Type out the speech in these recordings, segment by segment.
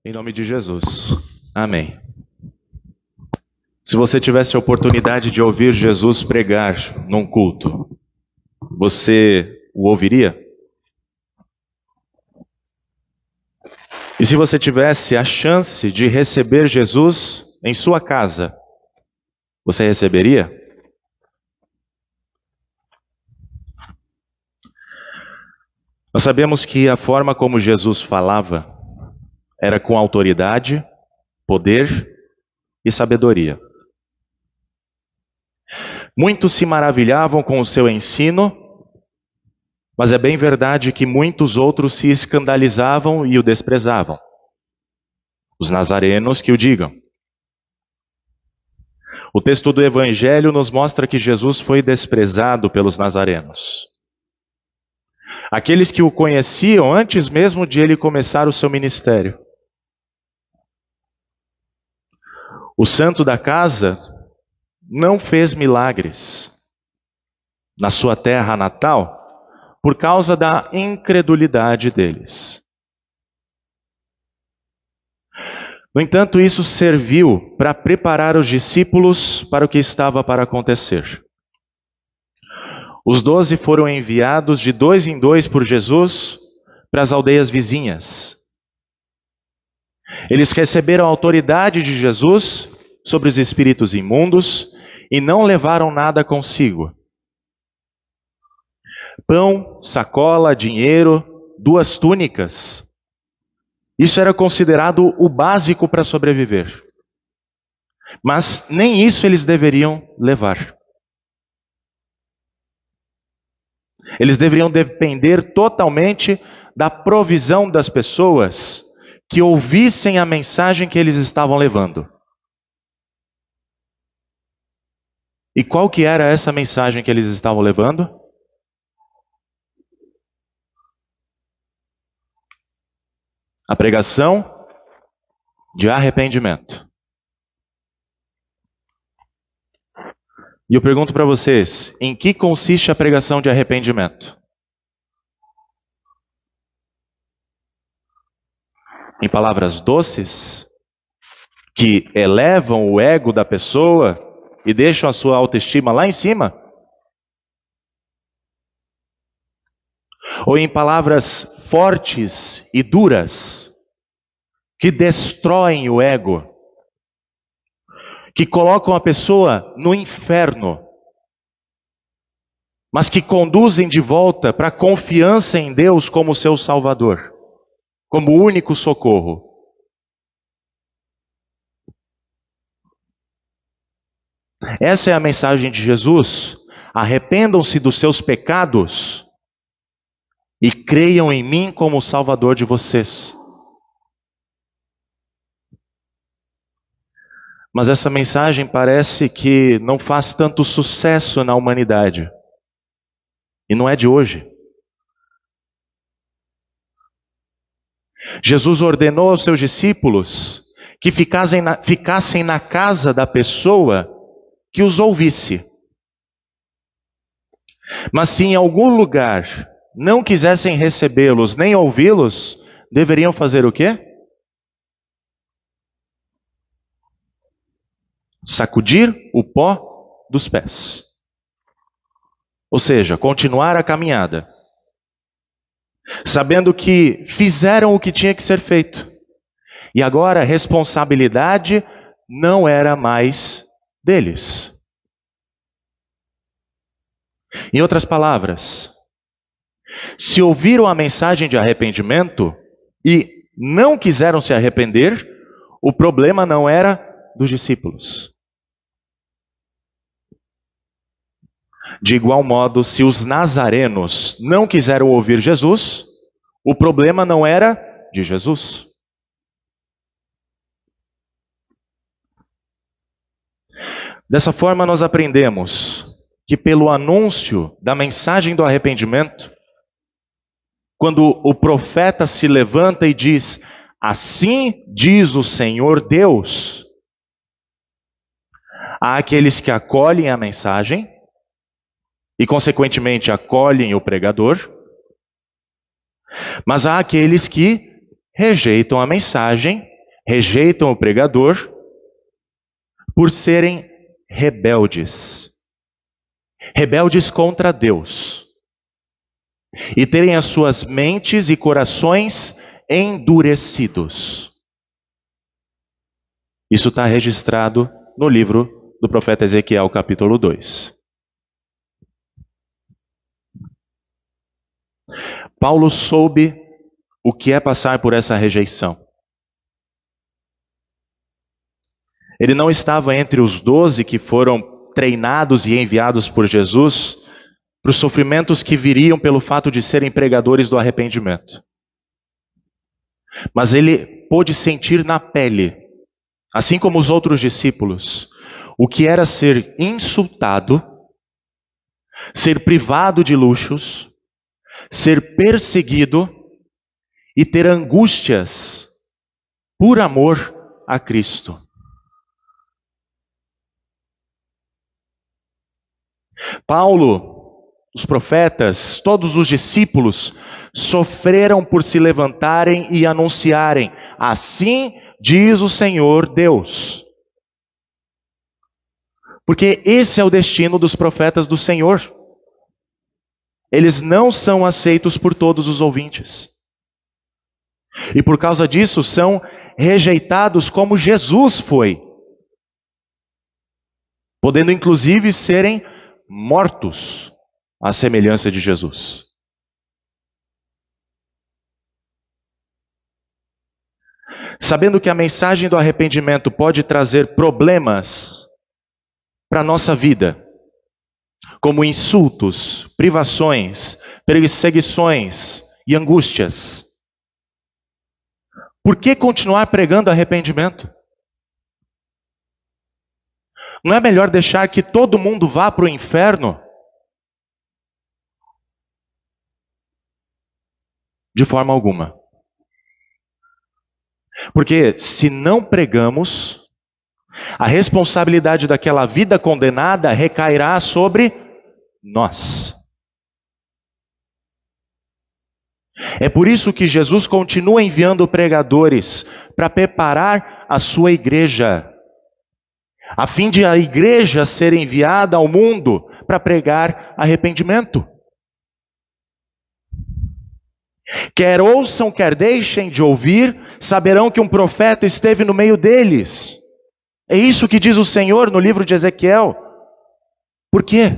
Em nome de Jesus. Amém. Se você tivesse a oportunidade de ouvir Jesus pregar num culto, você o ouviria? E se você tivesse a chance de receber Jesus em sua casa, você receberia? Nós sabemos que a forma como Jesus falava era com autoridade, poder e sabedoria. Muitos se maravilhavam com o seu ensino, mas é bem verdade que muitos outros se escandalizavam e o desprezavam. Os nazarenos que o digam. O texto do Evangelho nos mostra que Jesus foi desprezado pelos nazarenos. Aqueles que o conheciam antes mesmo de ele começar o seu ministério. O santo da casa não fez milagres na sua terra natal por causa da incredulidade deles. No entanto, isso serviu para preparar os discípulos para o que estava para acontecer. Os 12 foram enviados de 2 em 2 por Jesus para as aldeias vizinhas. Eles receberam a autoridade de Jesus sobre os espíritos imundos e não levaram nada consigo. Pão, sacola, dinheiro, 2 túnicas. Isso era considerado o básico para sobreviver. Mas nem isso eles deveriam levar. Eles deveriam depender totalmente da provisão das pessoas que ouvissem a mensagem que eles estavam levando. E qual que era essa mensagem que eles estavam levando? A pregação de arrependimento. E eu pergunto para vocês, em que consiste a pregação de arrependimento? Em palavras doces, que elevam o ego da pessoa e deixam a sua autoestima lá em cima? Ou em palavras fortes e duras, que destroem o ego, que colocam a pessoa no inferno, mas que conduzem de volta para a confiança em Deus como seu Salvador, como único socorro? Essa é a mensagem de Jesus. Arrependam-se dos seus pecados e creiam em mim como o Salvador de vocês. Mas essa mensagem parece que não faz tanto sucesso na humanidade. E não é de hoje. Jesus ordenou aos seus discípulos que ficassem na casa da pessoa que os ouvisse. Mas se em algum lugar não quisessem recebê-los nem ouvi-los, deveriam fazer o quê? Sacudir o pó dos pés. Ou seja, continuar a caminhada. Sabendo que fizeram o que tinha que ser feito. E agora a responsabilidade não era mais deles. Em outras palavras, se ouviram a mensagem de arrependimento e não quiseram se arrepender, o problema não era dos discípulos. De igual modo, se os nazarenos não quiseram ouvir Jesus, o problema não era de Jesus. Dessa forma, nós aprendemos que pelo anúncio da mensagem do arrependimento, quando o profeta se levanta e diz, assim diz o Senhor Deus, há aqueles que acolhem a mensagem e, consequentemente, acolhem o pregador, mas há aqueles que rejeitam a mensagem rejeitam o pregador por serem rebeldes. Rebeldes contra Deus. E terem as suas mentes e corações endurecidos. Isso está registrado no livro do profeta Ezequiel, capítulo 2. Paulo soube o que é passar por essa rejeição. Ele não estava entre os 12 que foram treinados e enviados por Jesus para os sofrimentos que viriam pelo fato de serem pregadores do arrependimento. Mas ele pôde sentir na pele, assim como os outros discípulos, o que era ser insultado, ser privado de luxos, ser perseguido e ter angústias por amor a Cristo. Paulo, os profetas, todos os discípulos sofreram por se levantarem e anunciarem: assim diz o Senhor Deus. Porque esse é o destino dos profetas do Senhor. Eles não são aceitos por todos os ouvintes. E por causa disso são rejeitados como Jesus foi. Podendo inclusive serem mortos à semelhança de Jesus. Sabendo que a mensagem do arrependimento pode trazer problemas para a nossa vida, como insultos, privações, perseguições e angústias, por que continuar pregando arrependimento? Não é melhor deixar que todo mundo vá para o inferno? De forma alguma. Porque se não pregamos, a responsabilidade daquela vida condenada recairá sobre nós. É por isso que Jesus continua enviando pregadores para preparar a sua igreja, a fim de a igreja ser enviada ao mundo para pregar arrependimento. Quer ouçam, quer deixem de ouvir, saberão que um profeta esteve no meio deles. É isso que diz o Senhor no livro de Ezequiel. Por quê?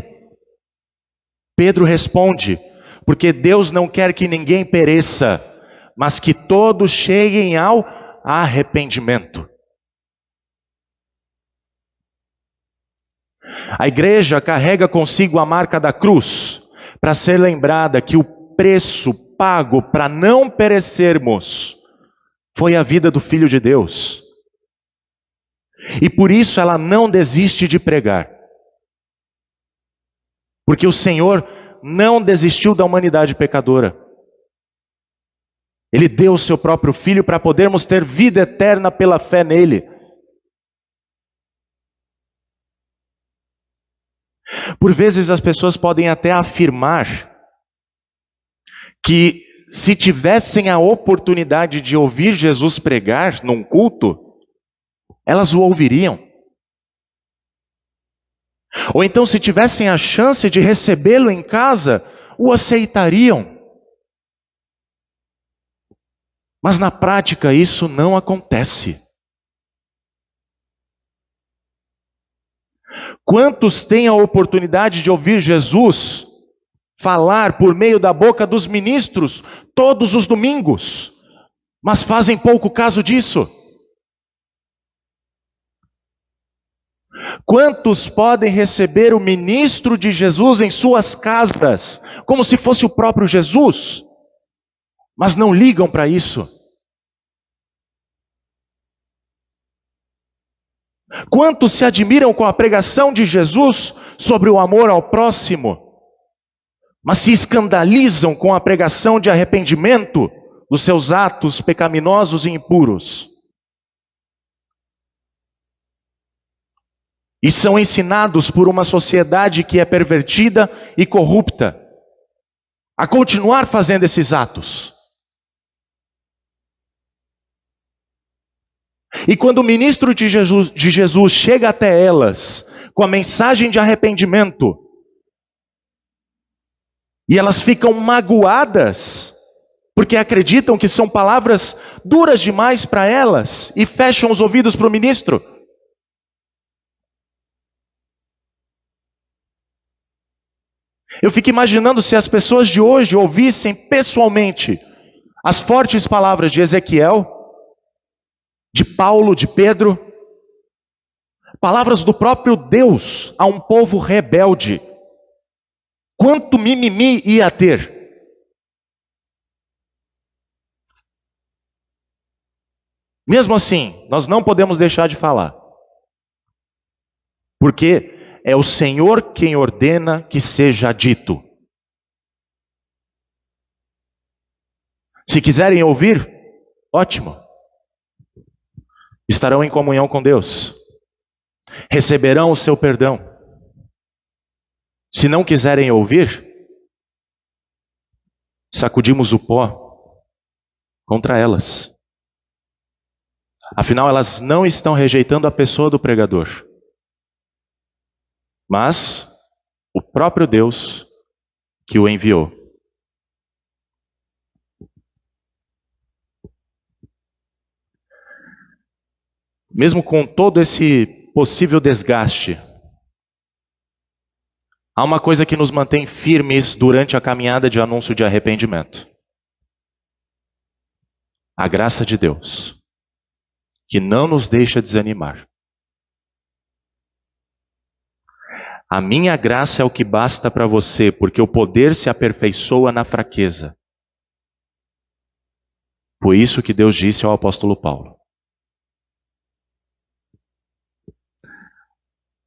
Pedro responde: porque Deus não quer que ninguém pereça, mas que todos cheguem ao arrependimento. A igreja carrega consigo a marca da cruz, para ser lembrada que o preço pago para não perecermos foi a vida do Filho de Deus. E por isso ela não desiste de pregar. Porque o Senhor não desistiu da humanidade pecadora. Ele deu o seu próprio Filho para podermos ter vida eterna pela fé nele. Por vezes as pessoas podem até afirmar que se tivessem a oportunidade de ouvir Jesus pregar num culto, elas o ouviriam. Ou então, se tivessem a chance de recebê-lo em casa, o aceitariam. Mas na prática isso não acontece. Quantos têm a oportunidade de ouvir Jesus falar por meio da boca dos ministros todos os domingos, mas fazem pouco caso disso? Quantos podem receber o ministro de Jesus em suas casas, como se fosse o próprio Jesus, mas não ligam para isso? Quantos se admiram com a pregação de Jesus sobre o amor ao próximo, mas se escandalizam com a pregação de arrependimento dos seus atos pecaminosos e impuros? E são ensinados por uma sociedade que é pervertida e corrupta a continuar fazendo esses atos. E quando o ministro de Jesus chega até elas com a mensagem de arrependimento, e elas ficam magoadas, porque acreditam que são palavras duras demais para elas, e fecham os ouvidos para o ministro. Eu fico imaginando se as pessoas de hoje ouvissem pessoalmente as fortes palavras de Ezequiel, de Paulo, de Pedro, palavras do próprio Deus a um povo rebelde. Quanto mimimi ia ter? Mesmo assim, nós não podemos deixar de falar, porque é o Senhor quem ordena que seja dito. Se quiserem ouvir, ótimo. Estarão em comunhão com Deus. Receberão o seu perdão. Se não quiserem ouvir, sacudimos o pó contra elas. Afinal, elas não estão rejeitando a pessoa do pregador, mas o próprio Deus que o enviou. Mesmo com todo esse possível desgaste, há uma coisa que nos mantém firmes durante a caminhada de anúncio de arrependimento: a graça de Deus, que não nos deixa desanimar. A minha graça é o que basta para você, porque o poder se aperfeiçoa na fraqueza. Foi isso que Deus disse ao apóstolo Paulo.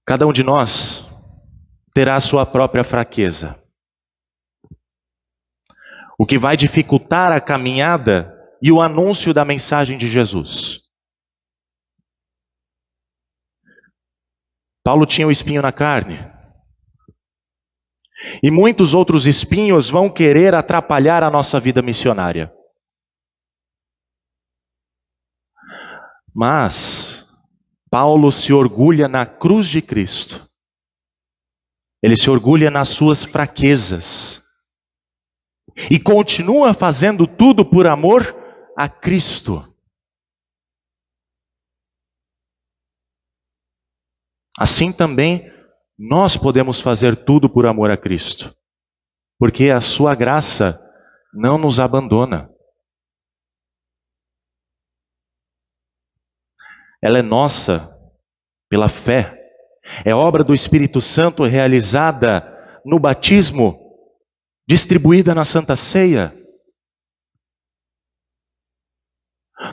Cada um de nós terá a sua própria fraqueza, o que vai dificultar a caminhada e o anúncio da mensagem de Jesus. Paulo tinha o espinho na carne, e muitos outros espinhos vão querer atrapalhar a nossa vida missionária. Mas Paulo se orgulha na cruz de Cristo. Ele se orgulha nas suas fraquezas. E continua fazendo tudo por amor a Cristo. Assim também nós podemos fazer tudo por amor a Cristo. Porque a sua graça não nos abandona. Ela é nossa pela fé. É obra do Espírito Santo realizada no batismo, distribuída na Santa Ceia.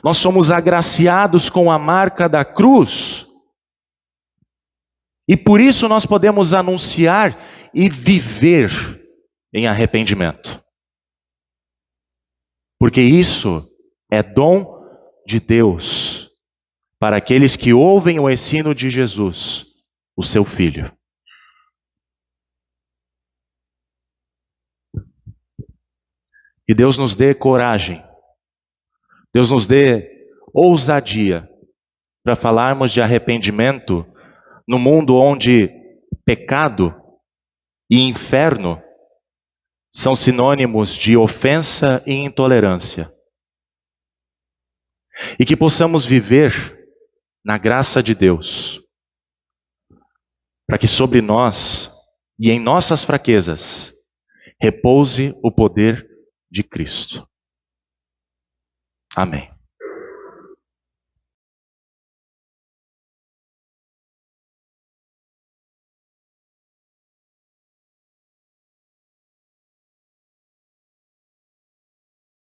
Nós somos agraciados com a marca da cruz. E por isso nós podemos anunciar e viver em arrependimento. Porque isso é dom de Deus para aqueles que ouvem o ensino de Jesus, o seu Filho. Que Deus nos dê coragem, Deus nos dê ousadia para falarmos de arrependimento no mundo onde pecado e inferno são sinônimos de ofensa e intolerância. E que possamos viver na graça de Deus, para que sobre nós e em nossas fraquezas repouse o poder de Cristo. Amém.